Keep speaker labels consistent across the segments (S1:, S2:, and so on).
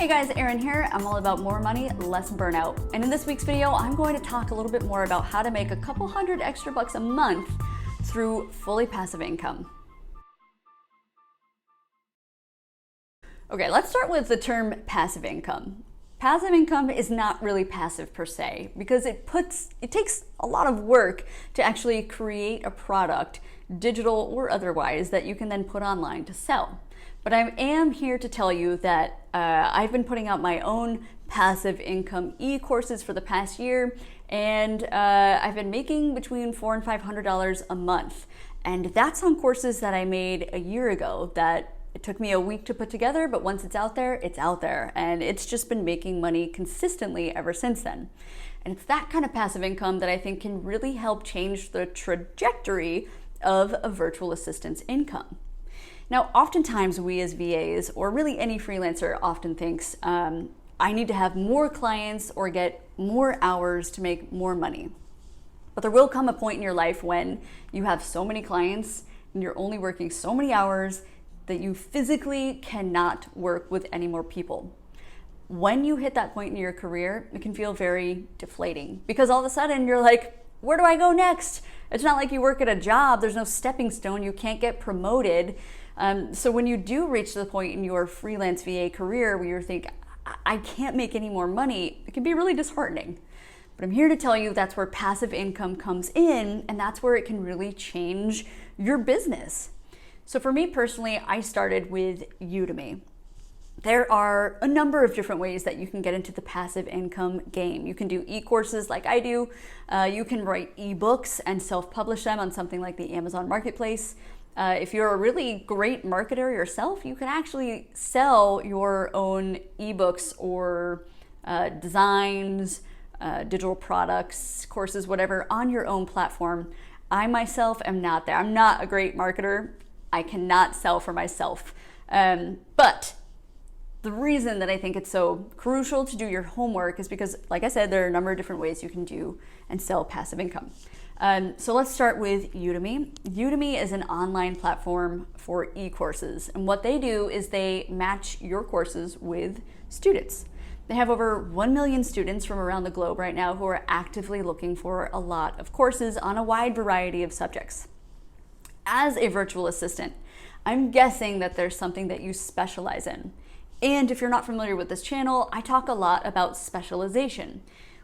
S1: Hey guys, Erin here. I'm all about more money, less burnout. And in this week's video, I'm going to talk a little bit more about how to make a couple hundred extra bucks a month through fully passive income. Okay, let's start with the term passive income. Passive income is not really passive per se because it takes a lot of work to actually create a product, digital or otherwise, that you can then put online to sell. But I am here to tell you that I've been putting out my own passive income e-courses for the past year, and I've been making between $400 and $500 a month. And that's on courses that I made a year ago that it took me a week to put together, but once it's out there, it's out there. And it's just been making money consistently ever since then. And it's that kind of passive income that I think can really help change the trajectory of a virtual assistant's income. Now, oftentimes we as VAs, or really any freelancer, often thinks, I need to have more clients or get more hours to make more money. But there will come a point in your life when you have so many clients and you're only working so many hours that you physically cannot work with any more people. When you hit that point in your career, it can feel very deflating because all of a sudden you're like, where do I go next? It's not like you work at a job. There's no stepping stone. You can't get promoted. So when you do reach the point in your freelance VA career where you think, I can't make any more money, it can be really disheartening. But I'm here to tell you that's where passive income comes in, and that's where it can really change your business. So for me personally, I started with Udemy. There are a number of different ways that you can get into the passive income game. You can do e-courses like I do. You can write eBooks and self-publish them on something like the Amazon Marketplace. If you're a really great marketer yourself, you can actually sell your own eBooks or designs, digital products, courses, whatever, on your own platform. I myself am not there. I'm not a great marketer. I cannot sell for myself. But the reason that I think it's so crucial to do your homework is because, like I said, there are a number of different ways you can do and sell passive income. So let's start with Udemy. Udemy is an online platform for e-courses. And what they do is they match your courses with students. They have over 1 million students from around the globe right now who are actively looking for a lot of courses on a wide variety of subjects. As a virtual assistant, I'm guessing that there's something that you specialize in. And if you're not familiar with this channel, I talk a lot about specialization.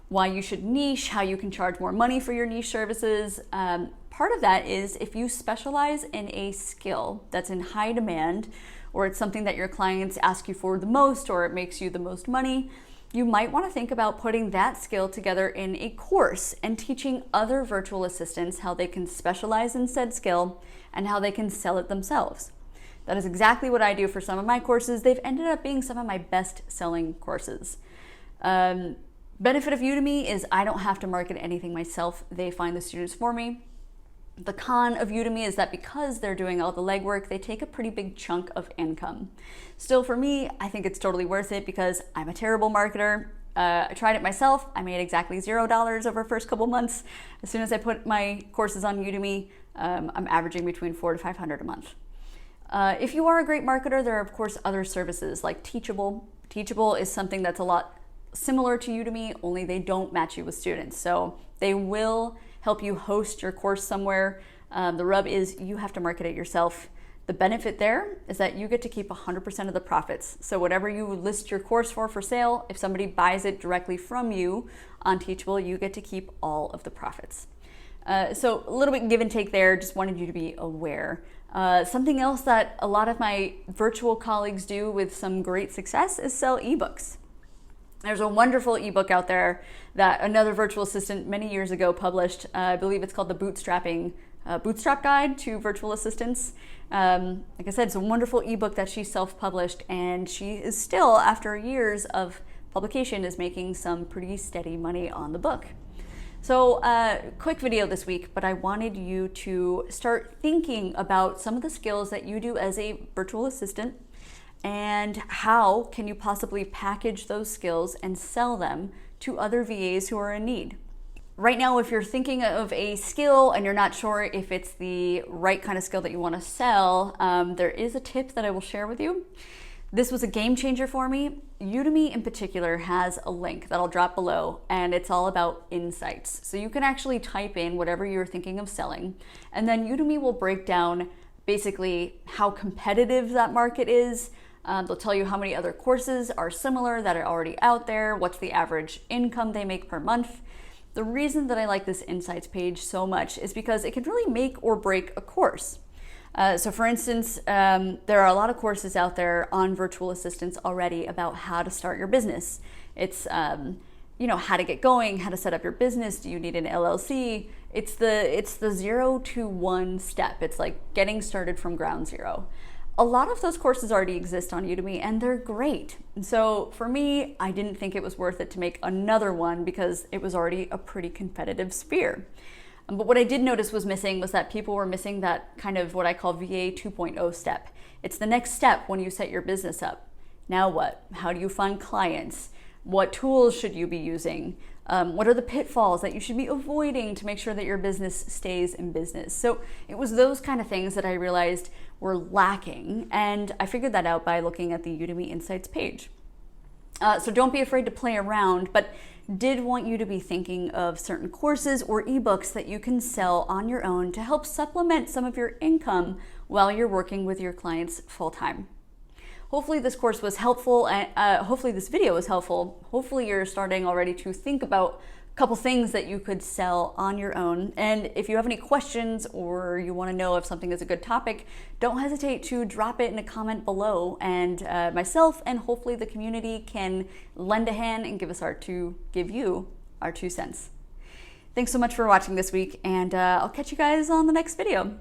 S1: Why you should niche, how you can charge more money for your niche services. Part of that is if you specialize in a skill that's in high demand, or it's something that your clients ask you for the most, or it makes you the most money, you might want to think about putting that skill together in a course and teaching other virtual assistants how they can specialize in said skill and how they can sell it themselves. That is exactly what I do for some of my courses. They've ended up being some of my best-selling courses. Benefit of Udemy is I don't have to market anything myself. They find the students for me. The con of Udemy is that because they're doing all the legwork, they take a pretty big chunk of income. Still, for me, I think it's totally worth it because I'm a terrible marketer. I tried it myself. I made exactly $0 over the first couple months. As soon as I put my courses on Udemy, I'm averaging between $400 to $500 a month. If you are a great marketer, there are of course other services like Teachable. Teachable is something that's a lot similar to Udemy, only they don't match you with students. So they will help you host your course somewhere. The rub is you have to market it yourself. The benefit there is that you get to keep 100% of the profits. So whatever you list your course for sale, if somebody buys it directly from you on Teachable, you get to keep all of the profits. So a little bit give and take there, just wanted you to be aware. Something else that a lot of my virtual colleagues do with some great success is sell ebooks. There's a wonderful ebook out there that another virtual assistant many years ago published. I believe it's called the Bootstrap Guide to Virtual Assistants. Like I said, it's a wonderful ebook that she self-published, and she is still, after years of publication, is making some pretty steady money on the book. So quick video this week, but I wanted you to start thinking about some of the skills that you do as a virtual assistant and how can you possibly package those skills and sell them to other VAs who are in need. Right now, if you're thinking of a skill and you're not sure if it's the right kind of skill that you want to sell, there is a tip that I will share with you. This was a game changer for me. Udemy in particular has a link that I'll drop below, and it's all about insights. So you can actually type in whatever you're thinking of selling, and then Udemy will break down basically how competitive that market is. They'll tell you how many other courses are similar that are already out there, what's the average income they make per month. The reason that I like this insights page so much is because it can really make or break a course. So for instance, there are a lot of courses out there on virtual assistants already about how to start your business. It's, how to get going, how to set up your business. Do you need an LLC? It's the 0 to 1 step. It's like getting started from ground zero. A lot of those courses already exist on Udemy and they're great. And so for me, I didn't think it was worth it to make another one because it was already a pretty competitive sphere. But what I did notice was that people were missing that kind of what I call VA 2.0 step. It's the next step when you set your business up. Now what? How do you find clients? What tools should you be using? What are the pitfalls that you should be avoiding to make sure that your business stays in business? So it was those kind of things that I realized were lacking, and I figured that out by looking at the Udemy Insights page. So don't be afraid to play around, but did want you to be thinking of certain courses or ebooks that you can sell on your own to help supplement some of your income while you're working with your clients full-time. Hopefully this course was helpful, and hopefully this video was helpful. Hopefully you're starting already to think about a couple things that you could sell on your own. And if you have any questions or you want to know if something is a good topic, don't hesitate to drop it in a comment below, and myself and hopefully the community can lend a hand and give you our 2 cents. Thanks so much for watching this week, and I'll catch you guys on the next video.